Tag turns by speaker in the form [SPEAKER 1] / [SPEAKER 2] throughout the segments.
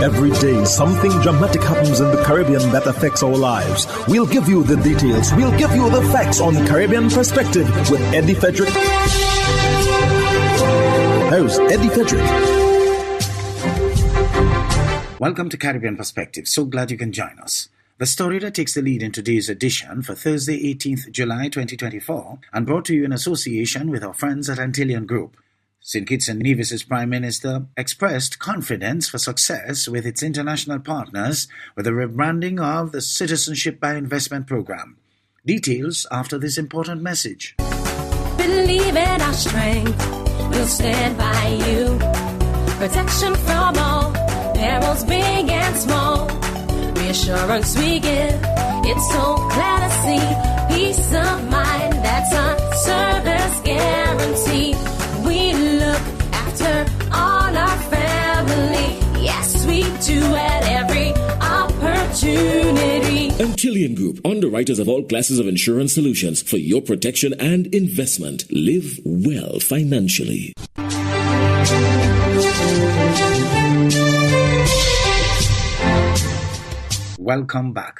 [SPEAKER 1] Every day, something dramatic happens in the Caribbean that affects our lives. We'll give you the details. We'll give you the facts on Caribbean Perspective with Eddie Frederick. Host Eddie Frederick.
[SPEAKER 2] Welcome to Caribbean Perspective. So glad you can join us. The story that takes the lead in today's edition for Thursday, 18th July 2024, and brought to you in association with our friends at Antillean Group. St. Kitts and Nevis' Prime Minister expressed confidence for success with its international partners with the rebranding of the Citizenship By Investment Program. Details after this important message.
[SPEAKER 3] Believe in our strength, we'll stand by you. Protection from all perils big and small. Reassurance we give, it's so clear to see. Peace of mind, that's our service guarantee. We look after all our family. Yes, we do at every opportunity.
[SPEAKER 4] Antillean Group, underwriters of all classes of insurance solutions for your protection and investment. Live well financially.
[SPEAKER 2] Welcome back.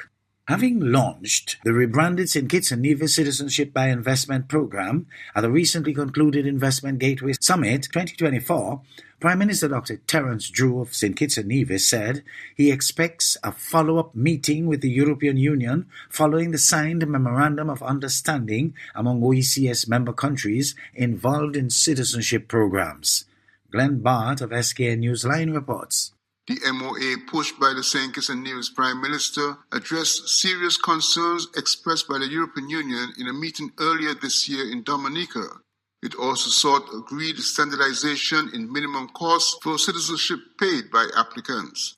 [SPEAKER 2] Having launched the rebranded St. Kitts and Nevis Citizenship By Investment Program at the recently concluded Investment Gateway Summit 2024, Prime Minister Dr. Terrence Drew of St. Kitts and Nevis said he expects a follow-up meeting with the European Union following the signed Memorandum of Understanding among OECS member countries involved in citizenship programs. Glenn Bart of SKN Newsline reports.
[SPEAKER 5] The MOA pushed by the St. Kitts and Nevis Prime Minister addressed serious concerns expressed by the European Union in a meeting earlier this year in Dominica. It also sought agreed standardization in minimum costs for citizenship paid by applicants.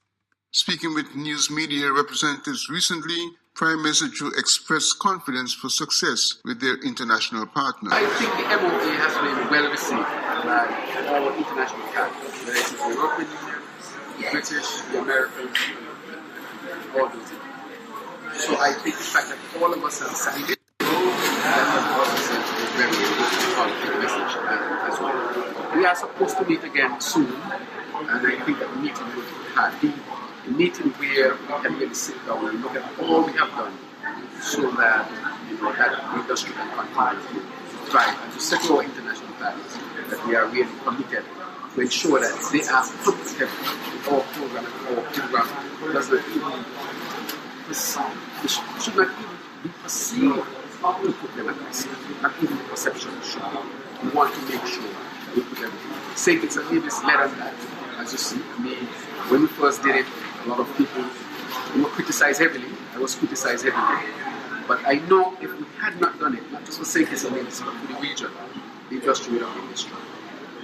[SPEAKER 5] Speaking with news media representatives recently, Prime Minister Drew expressed confidence for success with their international partners.
[SPEAKER 6] I think the MOA has been well received by our international partners, whether it's the European Union, the British, the Americans, all those things. So I think the fact that all of us have signed it, that has also sent a very positive message as well. We are supposed to meet again soon, and I think that the meeting will be a meeting where we can really sit down and look at all we have done so that that the industry can continue to thrive and to settle our international partners that we are really committed to ensure that they are comfortable with our program and our program does not even should not even be perceived to put them at risk. Not even the perception should be. We want to make sure we put everything. St. Kitts and Nevis led on that. As you see, when we first did it, a lot of people were criticized heavily. I was criticized heavily. But I know if we had not done it, not just for St. Kitts and Nevis, but for the region, the industry would have been strong.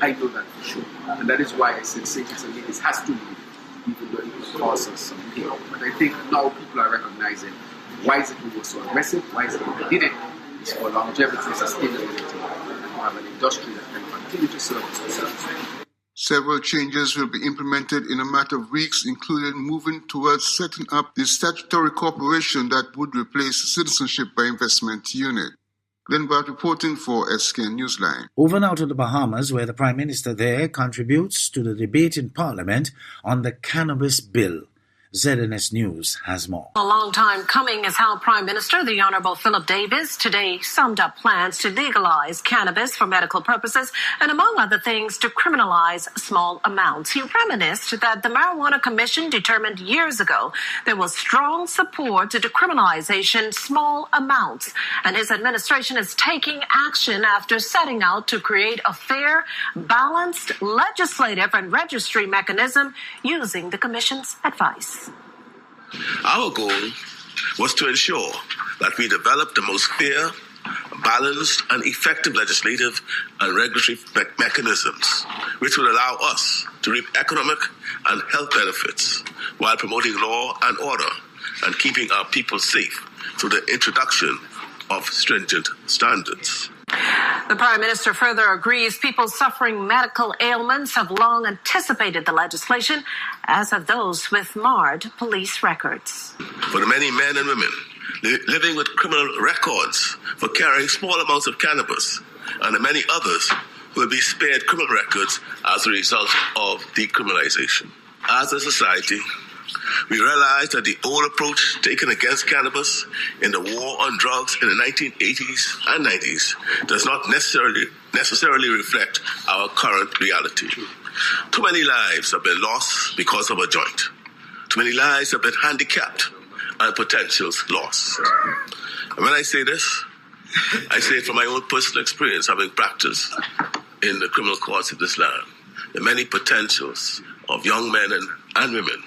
[SPEAKER 6] I know that for sure. And that is why I said St. Kitts and Nevis has to lead it, even though it will cause us some pain. But I think now people are recognizing why is it we were so aggressive, why is it we did it. It's for longevity, sustainability, and to have an industry that can continue to serve us.
[SPEAKER 5] Several changes will be implemented in a matter of weeks, including moving towards setting up the statutory corporation that would replace the Citizenship By Investment Unit. Glenn Bart reporting for SKN Newsline.
[SPEAKER 2] Over now to the Bahamas, where the Prime Minister there contributes to the debate in Parliament on the cannabis bill. ZNS News has more.
[SPEAKER 7] A long time coming is how Prime Minister, the Honourable Philip Davis, today summed up plans to legalize cannabis for medical purposes and, among other things, to criminalize small amounts. He reminisced that the Marijuana Commission determined years ago there was strong support to decriminalization small amounts, and his administration is taking action after setting out to create a fair, balanced legislative and registry mechanism using the Commission's advice.
[SPEAKER 8] Our goal was to ensure that we develop the most fair, balanced, and effective legislative and regulatory mechanisms which will allow us to reap economic and health benefits while promoting law and order and keeping our people safe through the introduction of stringent standards.
[SPEAKER 7] The Prime Minister further agrees people suffering medical ailments have long anticipated the legislation, as have those with marred police records.
[SPEAKER 8] For the many men and women living with criminal records for carrying small amounts of cannabis, and the many others who will be spared criminal records as a result of decriminalization. as a society, we realize that the old approach taken against cannabis in the war on drugs in the 1980s and 90s does not necessarily reflect our current reality. Too many lives have been lost because of a joint. Too many lives have been handicapped and potentials lost. And when I say this, I say it from my own personal experience, having practiced in the criminal courts of this land. The many potentials of young men and women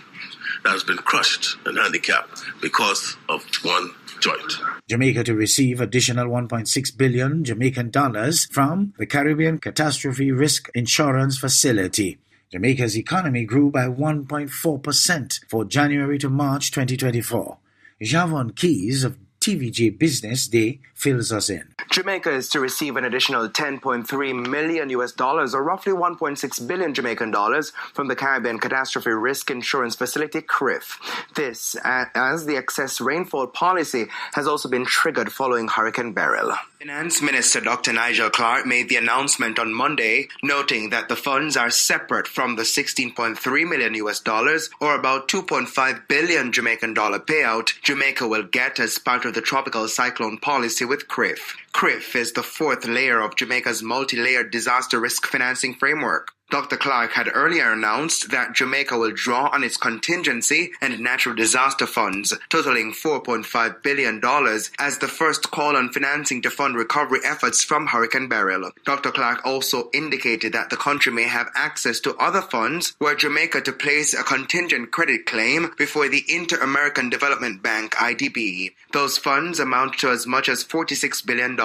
[SPEAKER 8] that has been crushed and handicapped because of one joint.
[SPEAKER 2] Jamaica to receive additional 1.6 billion Jamaican dollars from the Caribbean Catastrophe Risk Insurance Facility. Jamaica's economy grew by 1.4% for January to March 2024. Javon Keys of TVJ Business Day fills us in.
[SPEAKER 9] Jamaica is to receive an additional $10.3 million or roughly 1.6 billion Jamaican dollars from the Caribbean Catastrophe Risk Insurance Facility, CRIF. This, as the excess rainfall policy has also been triggered following Hurricane Beryl. Finance Minister Dr. Nigel Clark made the announcement on Monday, noting that the funds are separate from the $16.3 million or about 2.5 billion Jamaican dollar payout Jamaica will get as part of the tropical cyclone policy with CRIF. CRIF is the fourth layer of Jamaica's multi-layered disaster risk financing framework. Dr. Clark had earlier announced that Jamaica will draw on its contingency and natural disaster funds, totaling $4.5 billion, as the first call on financing to fund recovery efforts from Hurricane Beryl. Dr. Clark also indicated that the country may have access to other funds were Jamaica to place a contingent credit claim before the Inter-American Development Bank, IDB. Those funds amount to as much as $46 billion.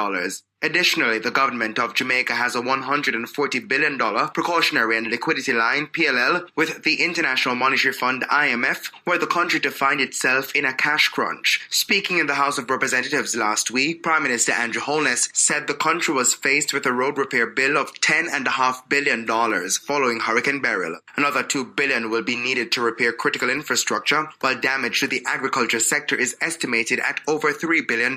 [SPEAKER 9] Additionally, the government of Jamaica has a $140 billion precautionary and liquidity line, PLL, with the International Monetary Fund, IMF, were the country to find itself in a cash crunch. Speaking in the House of Representatives last week, Prime Minister Andrew Holness said the country was faced with a road repair bill of $10.5 billion following Hurricane Beryl. Another $2 billion will be needed to repair critical infrastructure, while damage to the agriculture sector is estimated at over $3 billion.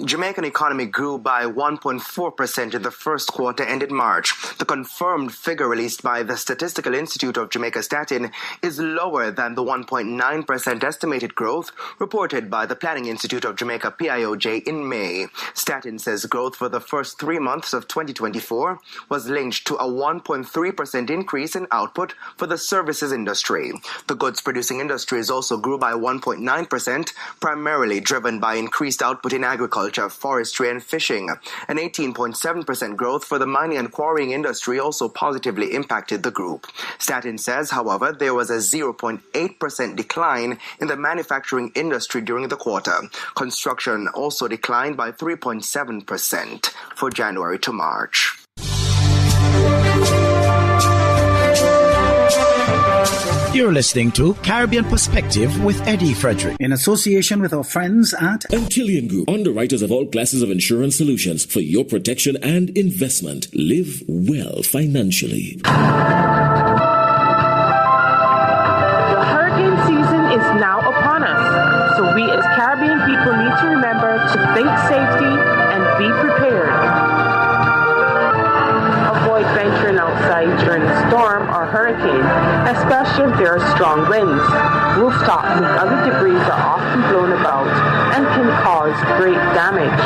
[SPEAKER 9] Jamaican economy grew by 1.4% in the first quarter ended March. The confirmed figure released by the Statistical Institute of Jamaica Statin is lower than the 1.9% estimated growth reported by the Planning Institute of Jamaica PIOJ in May. Statin says growth for the first 3 months of 2024 was linked to a 1.3% increase in output for the services industry. The goods producing industries also grew by 1.9%, primarily driven by increased output in agriculture, forestry and fishing. An 18.7% growth for the mining and quarrying industry also positively impacted the group. Statin says, however, there was a 0.8% decline in the manufacturing industry during the quarter. Construction also declined by 3.7% for January to March.
[SPEAKER 1] You're listening to Caribbean Perspective with Eddie Frederick,
[SPEAKER 2] in association with our friends at
[SPEAKER 4] Antillian Group, underwriters of all classes of insurance solutions for your protection and investment. Live well financially.
[SPEAKER 10] The hurricane season is now upon us, so we as Caribbean people need to remember to think safety and be prepared. Avoid venturing outside during a storm or hurricane, especially if there are strong winds. Rooftops and other debris are often blown about and can cause great damage.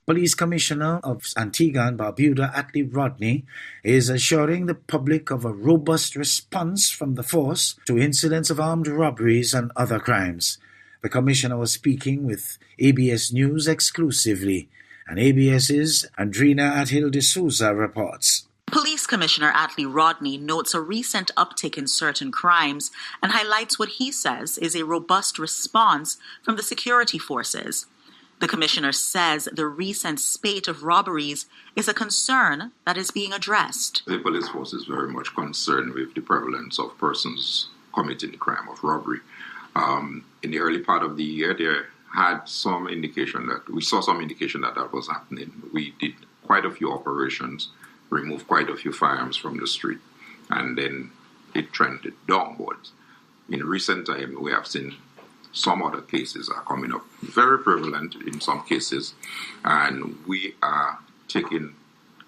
[SPEAKER 2] Police Commissioner of Antigua and Barbuda, Atlee Rodney, is assuring the public of a robust response from the force to incidents of armed robberies and other crimes. The Commissioner was speaking with ABS News exclusively, and ABS's Andrina Athil de Souza reports.
[SPEAKER 11] Police Commissioner Atlee Rodney notes a recent uptick in certain crimes and highlights what he says is a robust response from the security forces. The Commissioner says the recent spate of robberies is a concern that is being addressed.
[SPEAKER 12] The police force is very much concerned with the prevalence of persons committing the crime of robbery. In the early part of the year, there had some indication that that was happening. We did quite a few operations, removed quite a few firearms from the street, and then it trended downwards. In recent time, we have seen some other cases are coming up, very prevalent in some cases, and we are taking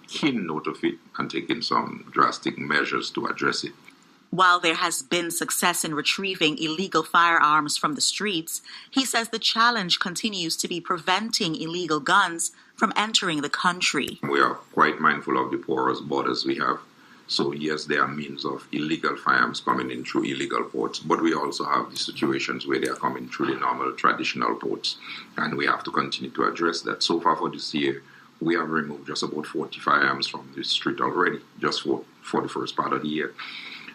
[SPEAKER 12] keen note of it and taking some drastic measures to address it.
[SPEAKER 11] While there has been success in retrieving illegal firearms from the streets, he says the challenge continues to be preventing illegal guns from entering the country.
[SPEAKER 12] We are quite mindful of the porous borders we have. So yes, there are means of illegal firearms coming in through illegal ports, but we also have the situations where they are coming through the normal traditional ports, and we have to continue to address that. So far for this year, we have removed just about 40 firearms from the street already, just for the first part of the year.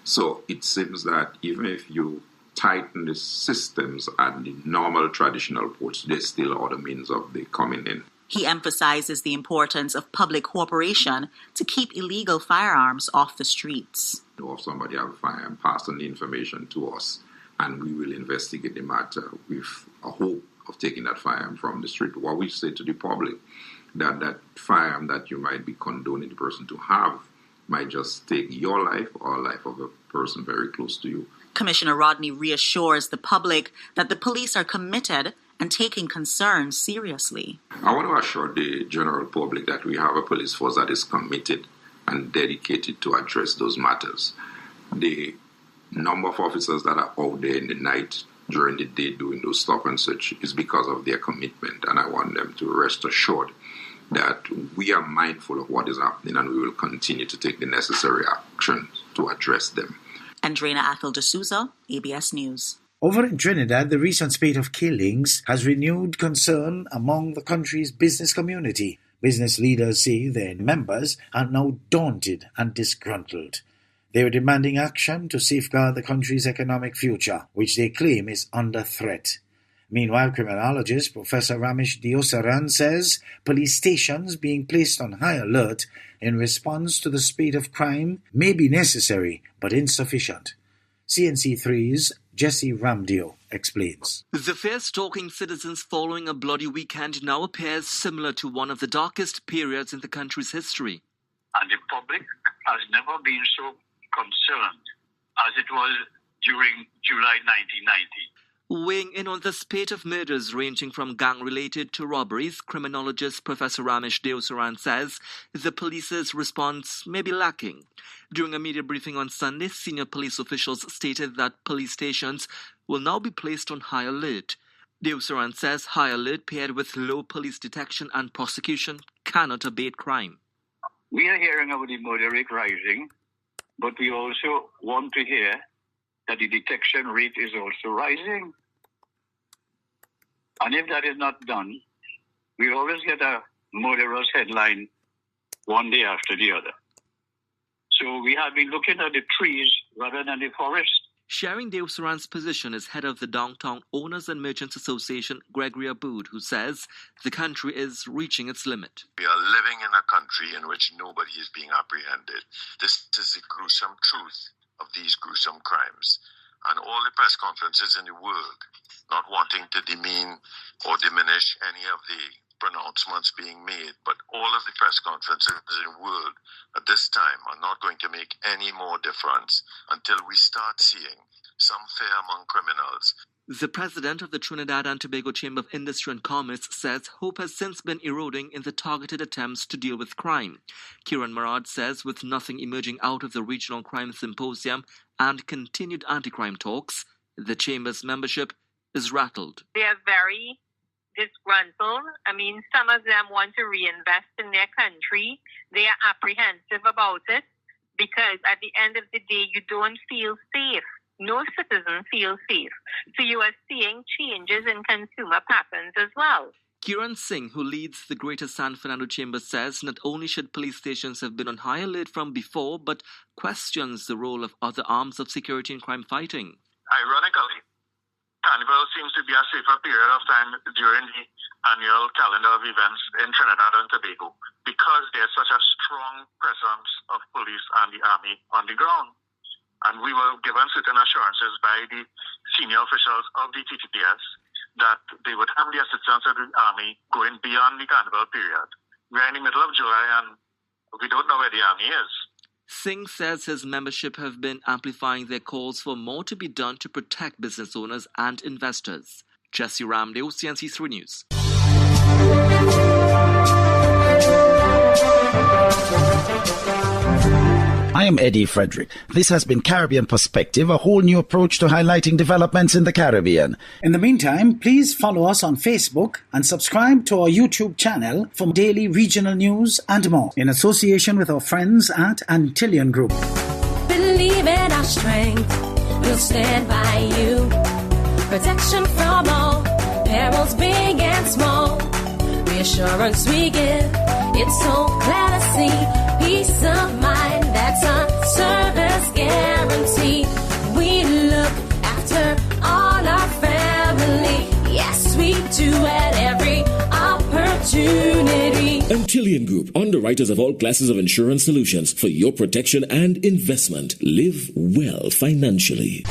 [SPEAKER 12] So it seems that even if you tighten the systems at the normal traditional ports, there's still other means of they coming in.
[SPEAKER 11] He emphasizes the importance of public cooperation to keep illegal firearms off the streets.
[SPEAKER 12] If somebody have a firearm, pass on the information to us, and we will investigate the matter with a hope of taking that firearm from the street. What we say to the public, that firearm that you might be condoning the person to have might just take your life or life of a person very close to you.
[SPEAKER 11] Commissioner Rodney reassures the public that the police are committed and taking concerns seriously.
[SPEAKER 12] I want to assure the general public that we have a police force that is committed and dedicated to address those matters. The number of officers that are out there in the night, during the day, doing those stop and search is because of their commitment, and I want them to rest assured that we are mindful of what is happening and we will continue to take the necessary action to address them.
[SPEAKER 11] Andrena Athel de Souza, ABS News.
[SPEAKER 2] Over in Trinidad, the recent spate of killings has renewed concern among the country's business community. Business leaders say their members are now daunted and disgruntled. They are demanding action to safeguard the country's economic future, which they claim is under threat. Meanwhile, criminologist Professor Ramesh Deosaran says police stations being placed on high alert in response to the spate of crime may be necessary but insufficient. CNC3's Jesse Ramdio explains.
[SPEAKER 13] The fear stalking citizens following a bloody weekend now appears similar to one of the darkest periods in the country's history.
[SPEAKER 14] And the public has never been so concerned as it was during July 1990.
[SPEAKER 13] Weighing in on the spate of murders ranging from gang-related to robberies, criminologist Professor Ramesh Deosaran says the police's response may be lacking. During a media briefing on Sunday, senior police officials stated that police stations will now be placed on high alert. Deosaran says high alert paired with low police detection and prosecution cannot abate crime.
[SPEAKER 14] We are hearing about the murder rate rising, but we also want to hear that the detection rate is also rising. And if that is not done, we always get a murderous headline one day after the other. So we have been looking at the trees rather than the forest.
[SPEAKER 13] Sharing Deosaran's position is head of the Downtown Owners and Merchants Association, Gregory Aboud, who says the country is reaching its limit.
[SPEAKER 15] We are living in a country in which nobody is being apprehended. This is the gruesome truth of these gruesome crimes. And all the press conferences in the world, not wanting to demean or diminish any of the pronouncements being made, but all of the press conferences in the world at this time are not going to make any more difference until we start seeing some fear among criminals.
[SPEAKER 13] The president of the Trinidad and Tobago Chamber of Industry and Commerce says hope has since been eroding in the targeted attempts to deal with crime. Kieran Marad says with nothing emerging out of the Regional Crime Symposium and continued anti-crime talks, the Chamber's membership is rattled.
[SPEAKER 16] They are very disgruntled. I mean, some of them want to reinvest in their country. They are apprehensive about it because at the end of the day, you don't feel safe. No citizen feels safe. So you are seeing changes in consumer patterns as well.
[SPEAKER 13] Kiran Singh, who leads the Greater San Fernando Chamber, says not only should police stations have been on high alert from before, but questions the role of other arms of security in crime fighting.
[SPEAKER 14] Ironically, Carnival seems to be a safer period of time during the annual calendar of events in Trinidad and Tobago because there's such a strong presence of police and the army on the ground. And we were given certain assurances by the senior officials of the TTPS that they would have the assistance of the army going beyond the carnival period. We're in the middle of July and we don't know where the army is.
[SPEAKER 13] Singh says his membership have been amplifying their calls for more to be done to protect business owners and investors. Jesse Ramdeo, CNC3 News.
[SPEAKER 2] I am Eddie Frederick. This has been Caribbean Perspective, a whole new approach to highlighting developments in the Caribbean. In the meantime, please follow us on Facebook and subscribe to our YouTube channel for daily regional news and more, in association with our friends at Antillian Group.
[SPEAKER 3] Believe in our strength, we'll stand by you. Protection from all perils, big and small. Reassurance we give, it's so clear to see. Peace of mind, that's a service guarantee. We look after all our family. Yes, we do at every opportunity.
[SPEAKER 4] Antillian Group, underwriters of all classes of insurance solutions for your protection and investment. Live well financially.